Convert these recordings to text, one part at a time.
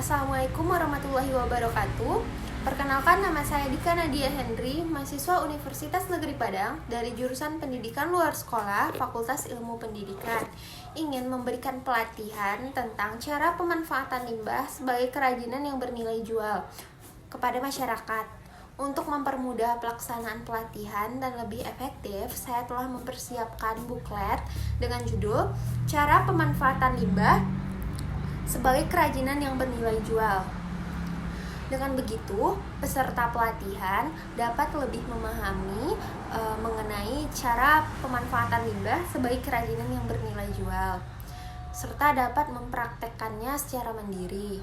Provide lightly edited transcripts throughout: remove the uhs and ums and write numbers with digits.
Assalamualaikum warahmatullahi wabarakatuh. Perkenalkan, nama saya Dika Nadia Henry, mahasiswa Universitas Negeri Padang dari jurusan Pendidikan Luar Sekolah, Fakultas Ilmu Pendidikan. Ingin memberikan pelatihan tentang cara pemanfaatan limbah sebagai kerajinan yang bernilai jual kepada masyarakat. Untuk mempermudah pelaksanaan pelatihan dan lebih efektif, saya telah mempersiapkan buklet dengan judul Cara Pemanfaatan Limbah sebagai kerajinan yang bernilai jual. Dengan begitu, peserta pelatihan dapat lebih memahami mengenai cara pemanfaatan limbah sebagai kerajinan yang bernilai jual, serta dapat mempraktekkannya secara mandiri.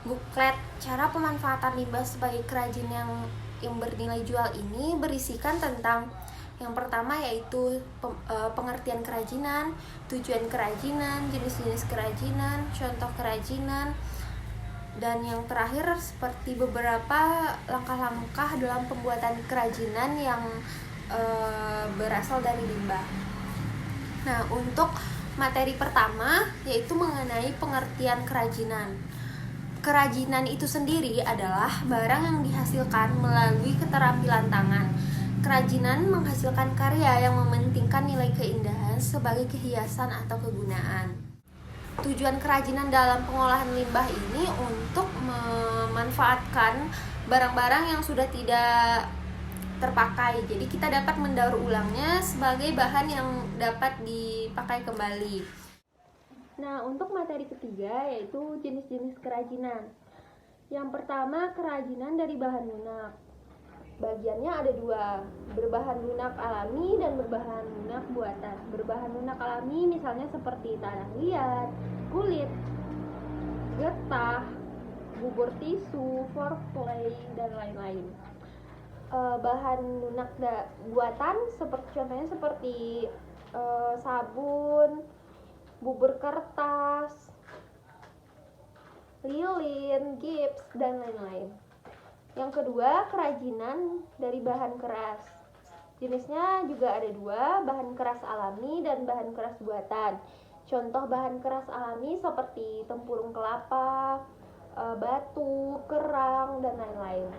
Buklet cara pemanfaatan limbah sebagai kerajinan yang bernilai jual ini berisikan tentang yang pertama yaitu pengertian kerajinan, tujuan kerajinan, jenis-jenis kerajinan, contoh kerajinan, dan yang terakhir seperti beberapa langkah-langkah dalam pembuatan kerajinan yang berasal dari limbah. Nah, untuk materi pertama yaitu mengenai pengertian kerajinan. Kerajinan itu sendiri adalah barang yang dihasilkan melalui keterampilan tangan. Kerajinan menghasilkan karya yang mementingkan nilai keindahan sebagai kehiasan atau kegunaan. Tujuan kerajinan dalam pengolahan limbah ini untuk memanfaatkan barang-barang yang sudah tidak terpakai. Jadi kita dapat mendaur ulangnya sebagai bahan yang dapat dipakai kembali. Nah, untuk materi ketiga yaitu jenis-jenis kerajinan. Yang pertama, kerajinan dari bahan lunak. Bagiannya ada dua, berbahan lunak alami dan berbahan lunak buatan. Berbahan lunak alami misalnya seperti tanah liat, kulit, getah, bubur tisu, foreplay, dan lain-lain. Bahan lunak buatan contohnya seperti sabun, bubur kertas, lilin, gips, dan lain-lain. Yang kedua, kerajinan dari bahan keras. Jenisnya juga ada dua, bahan keras alami dan bahan keras buatan. Contoh bahan keras alami seperti tempurung kelapa, batu, kerang, dan lain-lain.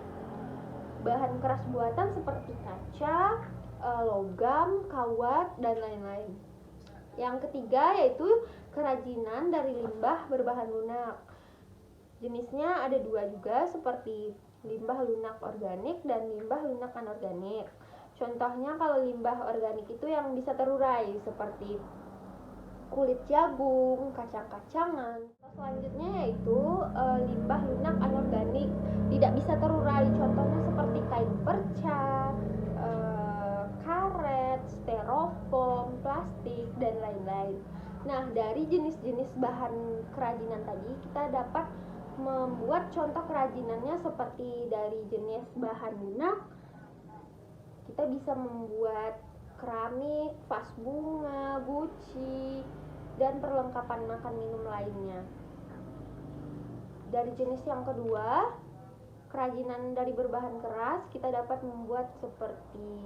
Bahan keras buatan seperti kaca, logam, kawat, dan lain-lain. Yang ketiga yaitu kerajinan dari limbah berbahan lunak. Jenisnya ada dua juga seperti limbah lunak organik dan limbah lunak anorganik. Contohnya kalau limbah organik itu yang bisa terurai seperti kulit jagung, kacang-kacangan. Selanjutnya yaitu limbah lunak anorganik, tidak bisa terurai. Contohnya seperti kain perca, karet, styrofoam, plastik, dan lain-lain. Nah, dari jenis-jenis bahan kerajinan tadi kita dapat membuat contoh kerajinannya seperti dari jenis bahan lunak. Kita bisa membuat keramik, vas bunga, guci, dan perlengkapan makan minum lainnya. Dari jenis yang kedua, kerajinan dari berbahan keras, kita dapat membuat seperti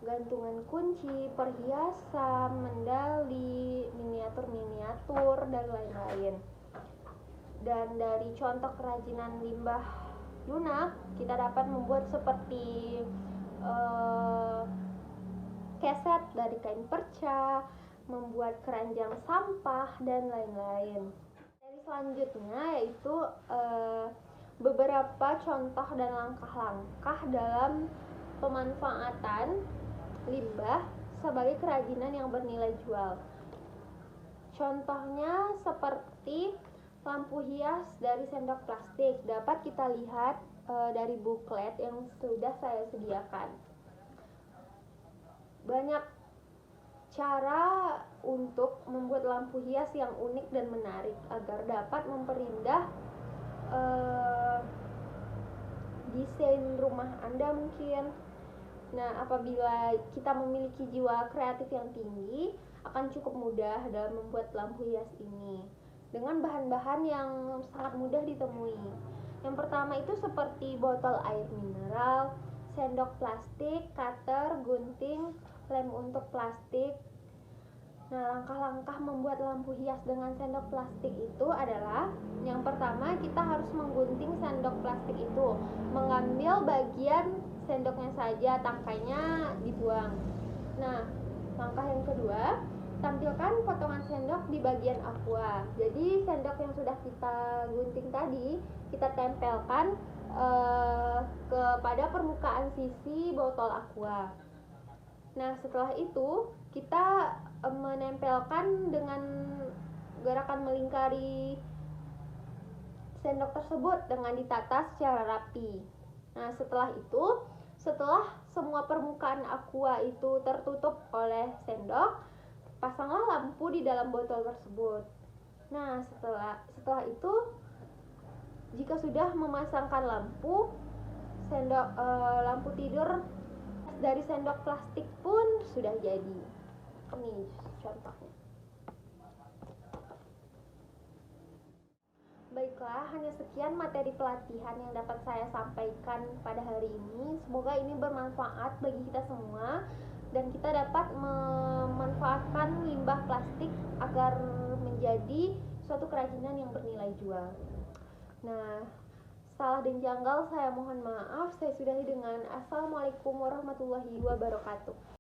gantungan kunci, perhiasan, mendali, miniatur-miniatur, dan lain-lain. Dan dari contoh kerajinan limbah lunak, kita dapat membuat seperti keset dari kain perca, membuat keranjang sampah, dan lain-lain. Dari selanjutnya yaitu beberapa contoh dan langkah-langkah dalam pemanfaatan limbah sebagai kerajinan yang bernilai jual. Contohnya seperti lampu hias dari sendok plastik, dapat kita lihat dari buklet yang sudah saya sediakan. Banyak cara untuk membuat lampu hias yang unik dan menarik agar dapat memperindah desain rumah Anda mungkin. Nah, apabila kita memiliki jiwa kreatif yang tinggi, akan cukup mudah dalam membuat lampu hias ini dengan bahan-bahan yang sangat mudah ditemui. Yang pertama itu seperti botol air mineral, sendok plastik, cutter, gunting, lem untuk plastik, Nah, langkah-langkah membuat lampu hias dengan sendok plastik itu adalah yang pertama, kita harus menggunting sendok plastik itu, mengambil bagian sendoknya saja, tangkainya dibuang. Nah, langkah yang kedua, tampilkan potongan sendok di bagian aqua. Jadi sendok yang sudah kita gunting tadi kita tempelkan kepada permukaan sisi botol aqua. Nah, setelah itu kita menempelkan dengan gerakan melingkari sendok tersebut dengan ditata secara rapi. Nah, setelah semua permukaan aqua itu tertutup oleh sendok, pasanglah lampu di dalam botol tersebut. Nah, setelah itu, jika sudah memasangkan lampu tidur dari sendok plastik pun sudah jadi. Ini contohnya. Baiklah, hanya sekian materi pelatihan yang dapat saya sampaikan pada hari ini. Semoga ini bermanfaat bagi kita semua dan kita dapat memanfaatkan limbah plastik agar menjadi suatu kerajinan yang bernilai jual. Nah, salah dan janggal saya mohon maaf. Saya sudahi dengan Assalamualaikum warahmatullahi wabarakatuh.